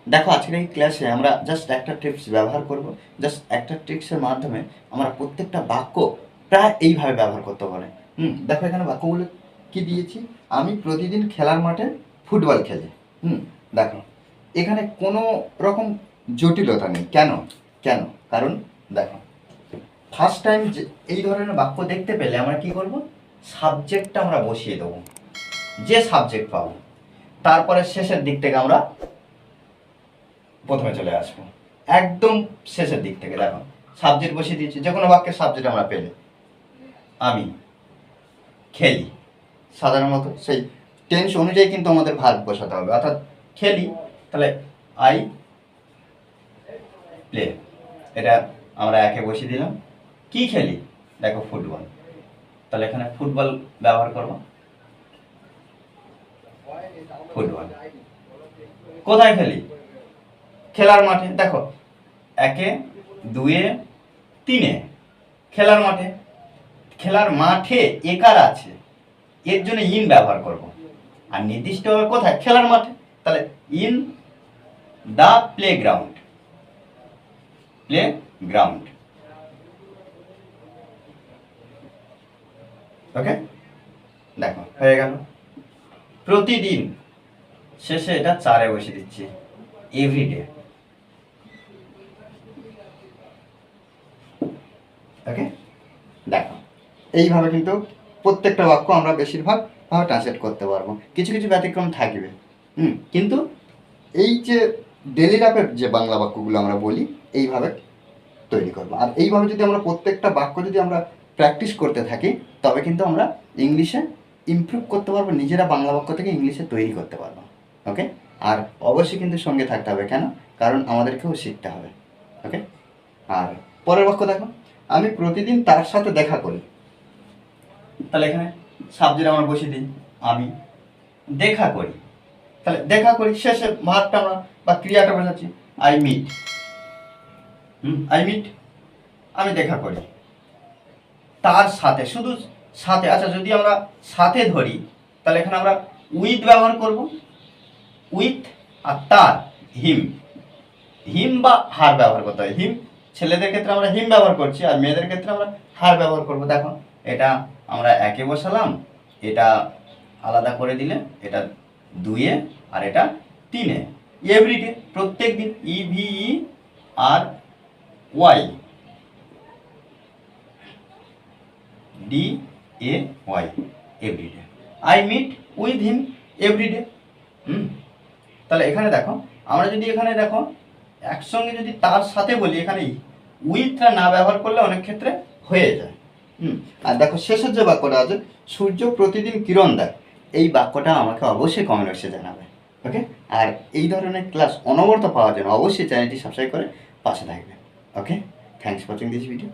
দেখো আজকের এই ক্লাসে আমরা জাস্ট একটা ট্রিক্স ব্যবহার করব। জাস্ট একটা ট্রিক্সের মাধ্যমে আমরা প্রত্যেকটা বাক্য প্রায় এইভাবে ব্যবহার করতে পারি। দেখো এখানে বাক্যগুলো কি দিয়েছি, আমি প্রতিদিন খেলার মাঠে ফুটবল খেলি। দেখো এখানে কোনো রকম জটিলতা নেই। কেন কেন কারণ দেখো ফার্স্ট টাইম যে এই ধরনের বাক্য দেখতে পেলে আমরা কি করব, সাবজেক্টটা আমরা বসিয়ে দেবো, যে সাবজেক্ট পাবো তারপরে শেষের দিক থেকে আমরা প্রথমে চলে আসবো, একদম শেষের দিক থেকে। দেখো সাবজেক্ট বসিয়ে দিয়েছি, যে কোনো বাক্যের সাবজেক্ট আমরা পেলে, আমি খেলি, সাধারণত সেই টেন্স অনুযায়ী কিন্তু আমাদের ভার্ব বসাতে হবে। অর্থাৎ খেলি, তাহলে আই প্লে, এটা আমরা একে বসিয়ে দিলাম। কি খেলি, দেখো ফুটবল, তাহলে এখানে ফুটবল ব্যবহার করব, ফুটবল। কোথায় খেলি, খেলার মাঠে। দেখো একে, দুয়ে, তিনে, খেলার মাঠে। খেলার মাঠে একার আছে, এর জন্য ইন ব্যবহার করব। আর নির্দিষ্টভাবে কোথায়, খেলার মাঠে, তাহলে ইন দা প্লেগ্রাউন্ড, প্লেগ্রাউন্ড। ওকে, দেখো হয়ে গেল। প্রতিদিন শেষে এটা চারে বসে দিচ্ছি, এভরিডে। ওকে, দেখো এইভাবে কিন্তু প্রত্যেকটা বাক্য আমরা বেশিরভাগভাবে ট্রান্সলেট করতে পারবো। কিছু কিছু ব্যতিক্রম থাকবে, কিন্তু এই যে ডেলি লাইফের যে বাংলা বাক্যগুলো আমরা বলি এইভাবে তৈরি করবো। আর এইভাবে যদি আমরা প্রত্যেকটা বাক্য যদি আমরা প্র্যাকটিস করতে থাকি, তবে কিন্তু আমরা ইংলিশে ইমপ্রুভ করতে পারবো, নিজেরা বাংলা বাক্য থেকে ইংলিশে তৈরি করতে পারবো। ওকে, আর অবশ্যই কিন্তু সঙ্গে থাকতে হবে। কেন, কারণ আমাদেরকেও শিখতে হবে। ওকে, আর পরের বাক্য দেখো, আমি প্রতিদিন তার সাথে দেখা করি। তাহলে এখানে সাবজেক্ট আমরা বসিয়ে দিই, আমি দেখা করি। তাহলে দেখা করি শেষে ভাবটা আমরা বা ক্রিয়াটা বসাচ্ছি, আই মিট। আই মিট, আমি দেখা করি তার সাথে, শুধু সাথে। আচ্ছা, যদি আমরা সাথে ধরি তাহলে এখানে আমরা উইথ ব্যবহার করব, উইথ। আর তার, হিম, হিম বা হার ব্যবহার করতে হয়। হিম, ছেলেদের ক্ষেত্রে আমরা হিম ব্যবহার করছি, আর মেয়েদের ক্ষেত্রে আমরা হার ব্যবহার করব। দেখো এটা আমরা একে বসালাম, এটা আলাদা করে দিলে এটা দুয়ে, আর এটা তিনে। এভরিডে, প্রত্যেক দিন, E V E R Y, D A Y, everyday. I meet with him everyday. তাহলে এখানে দেখো, আমরা যদি এখানে দেখো একসঙ্গে যদি তার সাথে বলি, এখানে উইথটা না ব্যবহার করলে অনেক ক্ষেত্রে হয়ে যায়। আর দেখো শেষের যে বাক্যটা আছে, সূর্য প্রতিদিন কিরণ দেয়, এই বাক্যটা আমাকে অবশ্যই কমেন্ট বক্সে জানাবে। ওকে, আর এই ধরনের ক্লাস অনবরত পাওয়ার জন্য অবশ্যই চ্যানেলটি সাবস্ক্রাইব করে পাশে থাকবে। Okay, thanks for watching this video.